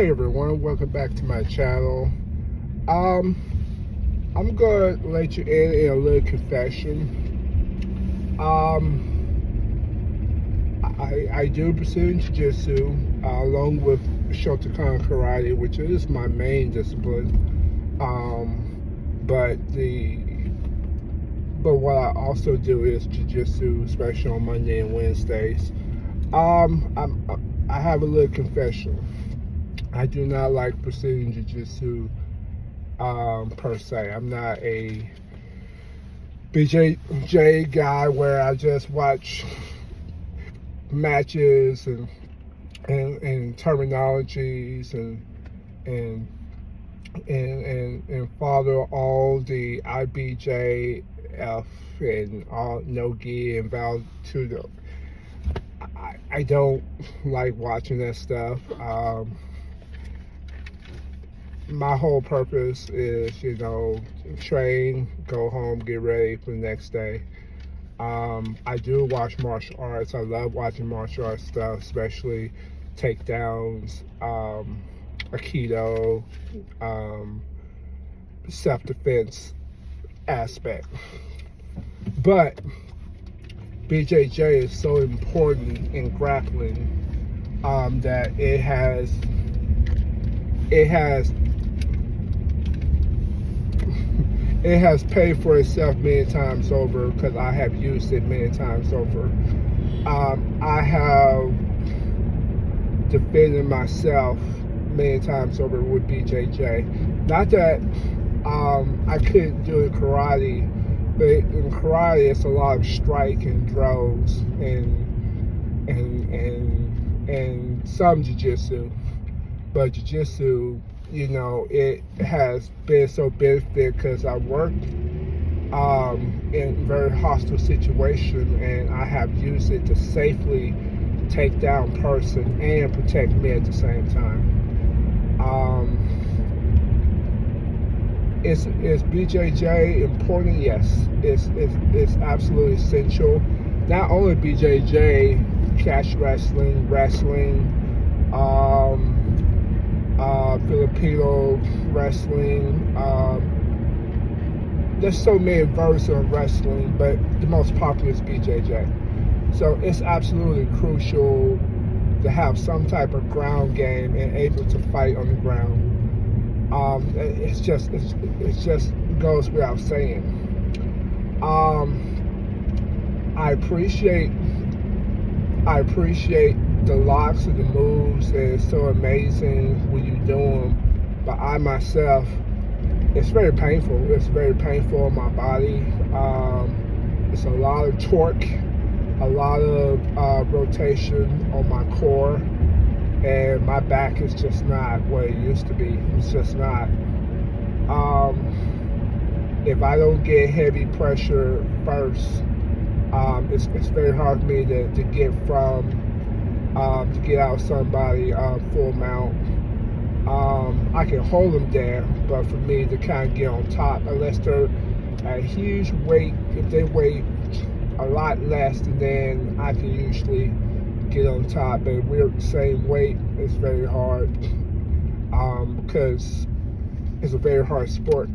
Hey everyone, welcome back to my channel. Um, I'm gonna let you in a little confession. I do Brazilian Jiu-Jitsu along with Shotokan Karate, which is my main discipline. But what I also do is Jiu-Jitsu, especially on Monday and Wednesdays. I have a little confession. I do not like Brazilian Jiu-Jitsu per se. I'm not a BJJ guy where I just watch matches and terminologies and and follow all the IBJF and all no gi and val to I don't like watching that stuff. My whole purpose is, train, go home, get ready for the next day. I do watch martial arts. I love watching martial arts stuff, especially takedowns, aikido, self-defense aspect. But BJJ is so important in grappling that it has paid for itself many times over because I have used it many times over. I have defended myself many times over with BJJ. Not that I couldn't do it karate, but in karate it's a lot of strike and throws and some jiu-jitsu. But jiu-jitsu, it has been so benefit because I worked in a very hostile situation, and I have used it to safely take down person and protect me at the same time. Is BJJ important? Yes, it's absolutely essential. Not only BJJ, catch wrestling, Filipino wrestling. There's so many versions of wrestling, but the most popular is BJJ. So it's absolutely crucial to have some type of ground game and able to fight on the ground. It just goes without saying. I appreciate the locks and the moves, and it's so amazing when you do them. But I myself, it's very painful. It's very painful on my body. It's a lot of torque, a lot of rotation on my core, and my back is just not what it used to be. It's just not. If I don't get heavy pressure first, it's very hard for me to get out somebody full mount. I can hold them there, but for me to kind of get on top, unless they're a huge weight, if they weigh a lot less, then I can usually get on top. But if we're the same weight, it's very hard because it's a very hard sport.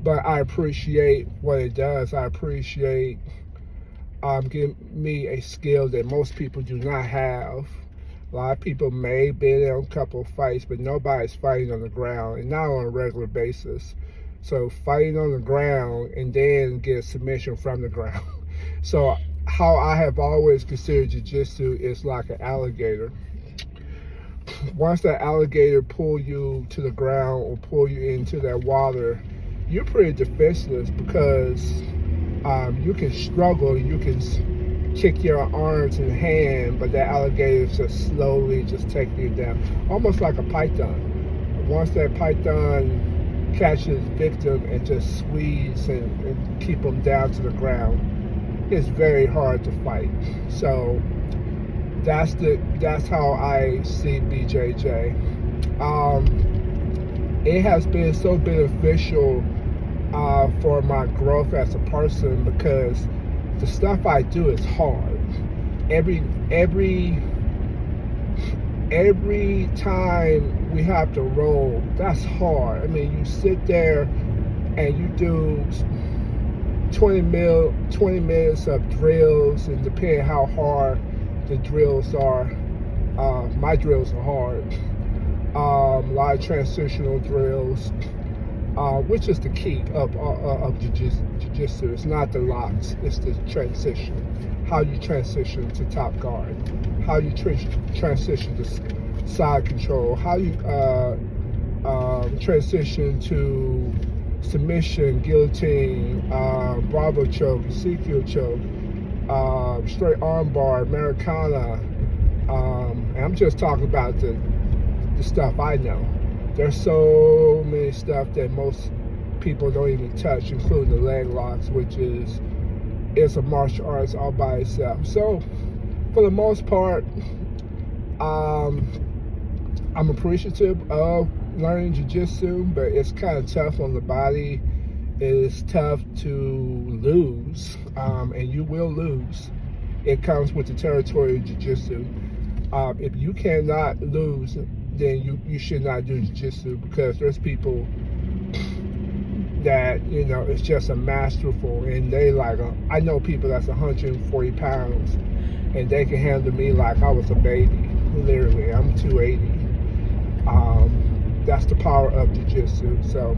But I appreciate what it does. I appreciate giving me a skill that most people do not have. A lot of people may have been in a couple of fights, but nobody's fighting on the ground, and not on a regular basis. So fighting on the ground and then get a submission from the ground. So how I have always considered jiu-jitsu is like an alligator. Once that alligator pull you to the ground or pull you into that water, you're pretty defenseless because you can struggle, you can kick your arms and hand, but that alligator is just slowly just taking you down, almost like a python. Once that python catches victim and just squeeze and keep them down to the ground, it's very hard to fight. So that's how I see BJJ. It has been so beneficial for my growth as a person because the stuff I do is hard. Every every time we have to roll, that's hard. I mean, you sit there and you do 20 minutes of drills, and depending how hard the drills are, my drills are hard. A lot of transitional drills, which is the key of jiu-jitsu. It's not the locks, it's the transition. How you transition to top guard, how you transition to side control, how you transition to submission, guillotine, Bravo choke, Ezekiel choke, straight armbar, Americana. And I'm just talking about the stuff I know. There's so many stuff that most people don't even touch, including the leg locks, which is a martial arts all by itself. So, for the most part, I'm appreciative of learning jiu-jitsu, but it's kind of tough on the body. It is tough to lose, and you will lose. It comes with the territory of jiu-jitsu. If you cannot lose, then you should not do jiu-jitsu, because there's people that, it's just a masterful, and they I know people that's 140 pounds, and they can handle me like I was a baby. Literally, I'm 280. That's the power of jiu-jitsu. So,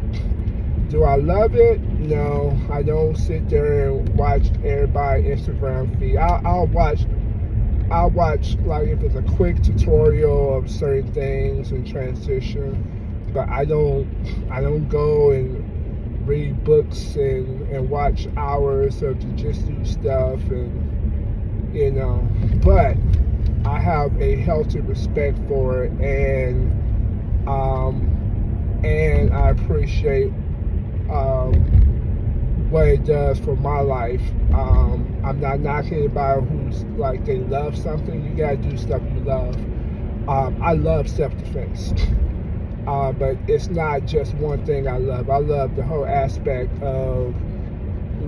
do I love it? No, I don't sit there and watch everybody Instagram feed. I'll watch like if it's a quick tutorial of certain things and transition, but I don't go and read books and watch hours of jiu-jitsu stuff, and but I have a healthy respect for it, and I appreciate what it does for my life. I'm not knocking anybody who's like they love something. You gotta do stuff you love. I love self-defense, but it's not just one thing I love. I love the whole aspect of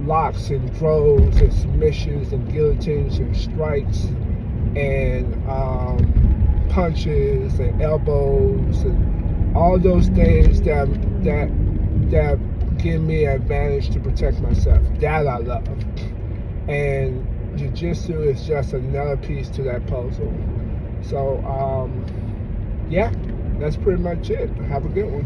locks and throws and submissions and guillotines and strikes and punches and elbows and all those things that give me an advantage to protect myself. That I love. And jiu-jitsu is just another piece to that puzzle. So, yeah, that's pretty much it. Have a good one.